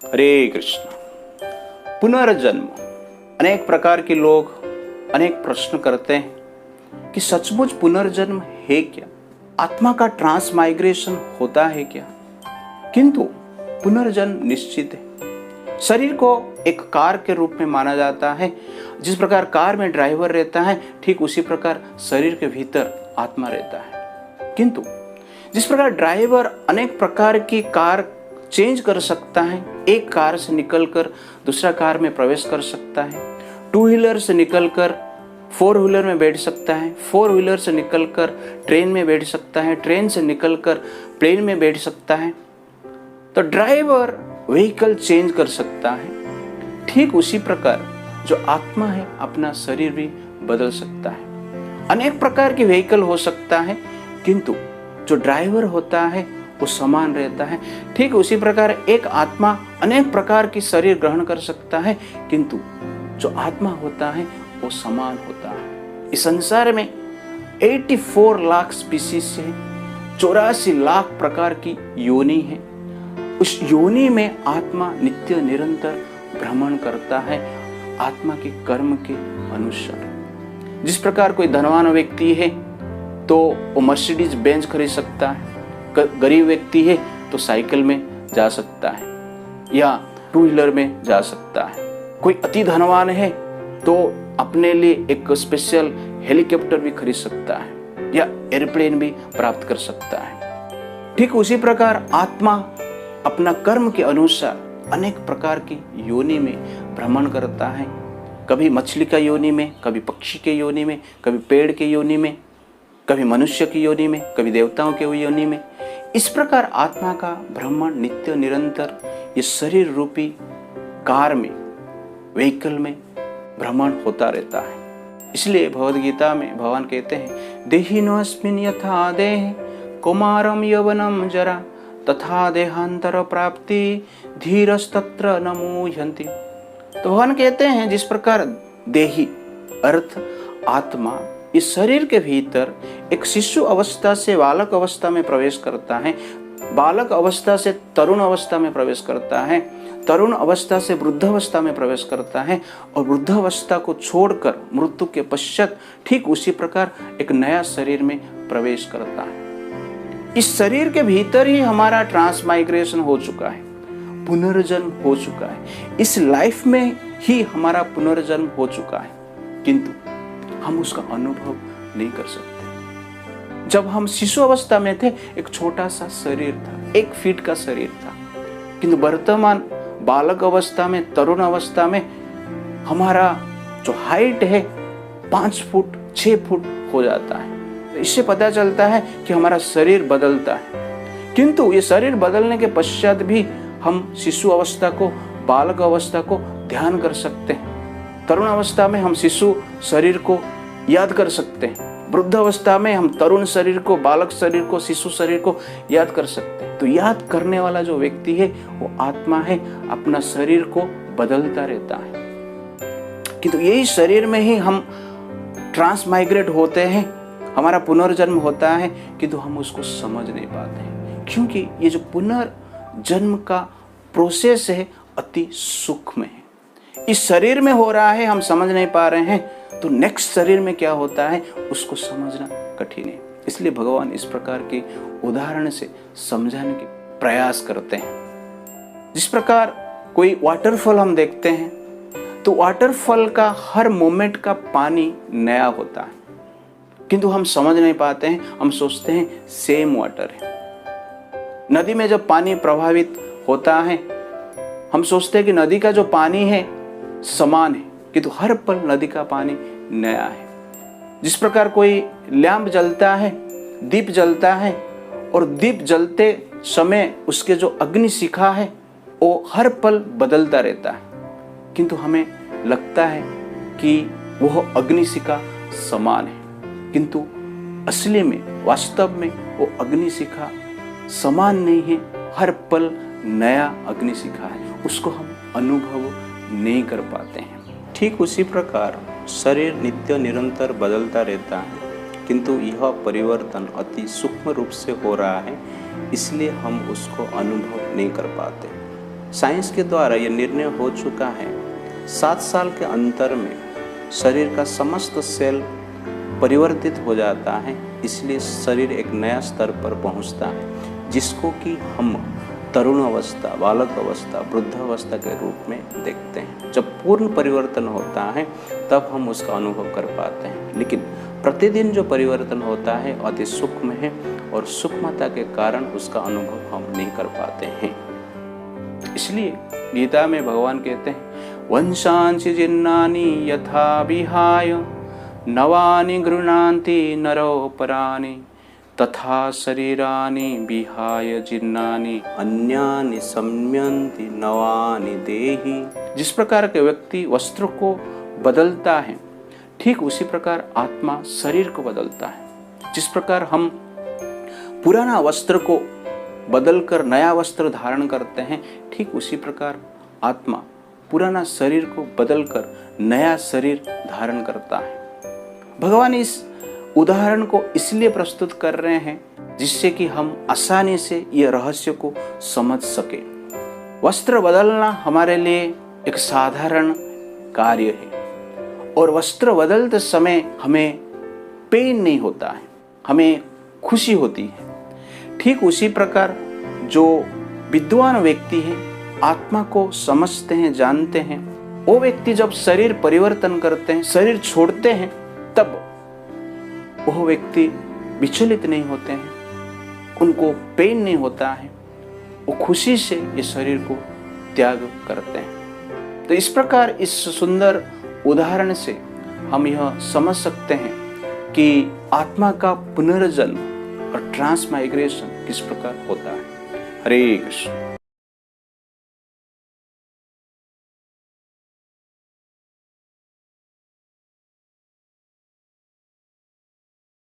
हरे कृष्ण। पुनर्जन्म, अनेक प्रकार के लोग अनेक प्रश्न करते हैं कि सचमुच पुनर्जन्म है क्या, आत्मा का ट्रांसमाइग्रेशन होता है क्या। किंतु पुनर्जन्म निश्चित है। शरीर को एक कार के रूप में माना जाता है। जिस प्रकार कार में ड्राइवर रहता है, ठीक उसी प्रकार शरीर के भीतर आत्मा रहता है। किंतु जिस प्रकार ड्राइवर अनेक प्रकार की कार चेंज कर सकता है, एक कार से निकलकर दूसरा कार में प्रवेश कर सकता है, टू व्हीलर से निकलकर फोर व्हीलर में बैठ सकता है, फोर व्हीलर से निकलकर ट्रेन में बैठ सकता है, ट्रेन से निकलकर प्लेन में बैठ सकता है, तो ड्राइवर व्हीकल चेंज कर सकता है। ठीक उसी प्रकार जो आत्मा है अपना शरीर भी बदल सकता है। अनेक प्रकार की व्हीकल हो सकता है, किंतु जो ड्राइवर होता है वो समान रहता है। ठीक उसी प्रकार एक आत्मा अनेक प्रकार की शरीर ग्रहण कर सकता है, किंतु जो आत्मा होता है वो समान होता है। इस संसार में 84 लाख स्पीसीज है, 84 लाख प्रकार की योनि है। उस योनि में आत्मा नित्य निरंतर भ्रमण करता है आत्मा के कर्म के अनुसार। जिस प्रकार कोई धनवान व्यक्ति है तो वो मर्सिडीज बेंज खरीद सकता है, गरीब व्यक्ति है तो साइकिल में जा सकता है या टू व्हीलर में जा सकता है। कोई अति धनवान है तो अपने लिए एक स्पेशल हेलीकॉप्टर भी खरीद सकता है या एयरप्लेन भी प्राप्त कर सकता है। ठीक उसी प्रकार आत्मा अपना कर्म के अनुसार अनेक प्रकार की योनि में भ्रमण करता है। कभी मछली का योनि में, कभी पक्षी के योनि में, कभी पेड़ के योनि में, कभी मनुष्य की योनि में, कभी देवताओं के योनि में। इस प्रकार आत्मा का भ्रमण नित्य निरंतर ये शरीर रूपी कार में, व्हीकल में भ्रमण होता रहता है। इसलिए भगवद गीता में भगवान कहते हैं, देहिनोऽस्मिन् यथा देहे कौमारं यौवनं जरा तथा देहांतर प्राप्ति धीरस्तत्र न मुह्यन्ति। तो भगवान कहते हैं जिस प्रकार देही अर्थ आत्मा इस शरीर के भीतर एक शिशु अवस्था से बालक अवस्था में प्रवेश करता है, बालक अवस्था से तरुण अवस्था में प्रवेश करता है, तरुण अवस्था से वृद्ध अवस्था में प्रवेश करता है और वृद्ध अवस्था को छोड़कर मृत्यु के पश्चात ठीक उसी प्रकार एक नया शरीर में प्रवेश करता है। इस शरीर के भीतर ही हमारा ट्रांसमाइग्रेशन हो चुका है, पुनर्जन्म हो चुका है। इस लाइफ में ही हमारा पुनर्जन्म हो चुका है, किंतु हम उसका अनुभव नहीं कर सकते। जब हम शिशु अवस्था में थे एक छोटा सा शरीर था, 1 फीट का शरीर था, किंतु वर्तमान बालक अवस्था में, तरुण अवस्था में हमारा जो हाइट है 5 फुट 6 फुट हो जाता है। इससे पता चलता है कि हमारा शरीर बदलता है। किंतु ये शरीर बदलने के पश्चात भी हम शिशु अवस्था को, बालक अवस्था को ध्यान कर सकते हैं। तरुण अवस्था में हम शिशु शरीर को याद कर सकते हैं, वृद्ध अवस्था में हम तरुण शरीर को, बालक शरीर को, शिशु शरीर को याद कर सकते हैं। तो याद करने वाला जो व्यक्ति है वो आत्मा है, अपना शरीर को बदलता रहता है। किंतु यही शरीर में ही हम ट्रांसमाइग्रेट होते हैं, हमारा पुनर्जन्म होता है, किंतु हम उसको समझ नहीं पाते हैं, क्योंकि ये जो पुनर्जन्म का प्रोसेस है अति सूक्ष्म है। इस शरीर में हो रहा है, हम समझ नहीं पा रहे हैं, तो नेक्स्ट शरीर में क्या होता है उसको समझना कठिन है। इसलिए भगवान इस प्रकार के उदाहरण से समझाने के प्रयास करते हैं। जिस प्रकार कोई वाटरफॉल हम देखते हैं तो वाटरफॉल का हर मोमेंट का पानी नया होता है, किंतु हम समझ नहीं पाते हैं, हम सोचते हैं सेम वाटर है। नदी में जब पानी प्रभावित होता है हम सोचते हैं कि नदी का जो पानी है समान है, किंतु हर पल नदी का पानी नया है। जिस प्रकार कोई लैंप जलता है, दीप जलता है, और दीप जलते समय उसके जो अग्नि शिखा है वो हर पल बदलता रहता है, किंतु हमें लगता है कि वह अग्नि शिखा समान है, किंतु असली में, वास्तव में वो अग्नि शिखा समान नहीं है, हर पल नया अग्नि शिखा है, उसको हम अनुभव नहीं कर पाते हैं। ठीक उसी प्रकार शरीर नित्य निरंतर बदलता रहता है, किंतु यह परिवर्तन अति सूक्ष्म रूप से हो रहा है, इसलिए हम उसको अनुभव नहीं कर पाते। साइंस के द्वारा यह निर्णय हो चुका है 7 साल के अंतर में शरीर का समस्त सेल परिवर्तित हो जाता है, इसलिए शरीर एक नया स्तर पर पहुंचता है जिसको कि हम तरुण अवस्था, बालक अवस्था, वृद्ध अवस्था के रूप में देखते हैं। जब पूर्ण परिवर्तन होता है तब हम उसका अनुभव कर पाते हैं, लेकिन प्रतिदिन जो परिवर्तन होता है अति सूक्ष्म है और सूक्ष्मता के कारण उसका अनुभव हम नहीं कर पाते हैं। इसलिए गीता में भगवान कहते हैं वंशांसि जिन्नानि यथा विहाय नवानि गृह्णान्ति नरोपराणि तथा शरीरानि विहाय जिन्नानि अन्यानि संयन्ति नवानि देहि। जिस प्रकार के व्यक्ति वस्त्र को बदलता है, ठीक उसी प्रकार आत्मा शरीर को बदलता है। जिस प्रकार हम पुराना वस्त्र को बदलकर नया वस्त्र धारण करते हैं, ठीक उसी प्रकार आत्मा पुराना शरीर को बदलकर नया शरीर धारण करता है। भगवान इस उदाहरण को इसलिए प्रस्तुत कर रहे हैं जिससे कि हम आसानी से यह रहस्य को समझ सके। वस्त्र बदलना हमारे लिए एक साधारण कार्य है और वस्त्र बदलते समय हमें पेन नहीं होता है, हमें खुशी होती है। ठीक उसी प्रकार जो विद्वान व्यक्ति है, आत्मा को समझते हैं, जानते हैं, वो व्यक्ति जब शरीर परिवर्तन करते हैं, शरीर छोड़ते हैं, तब वह व्यक्ति विचलित नहीं होते हैं, उनको पेन नहीं होता है, वो खुशी से इस शरीर को त्याग करते हैं। तो इस प्रकार इस सुंदर उदाहरण से हम यह समझ सकते हैं कि आत्मा का पुनर्जन्म और ट्रांसमाइग्रेशन किस प्रकार होता है। हरे कृष्ण।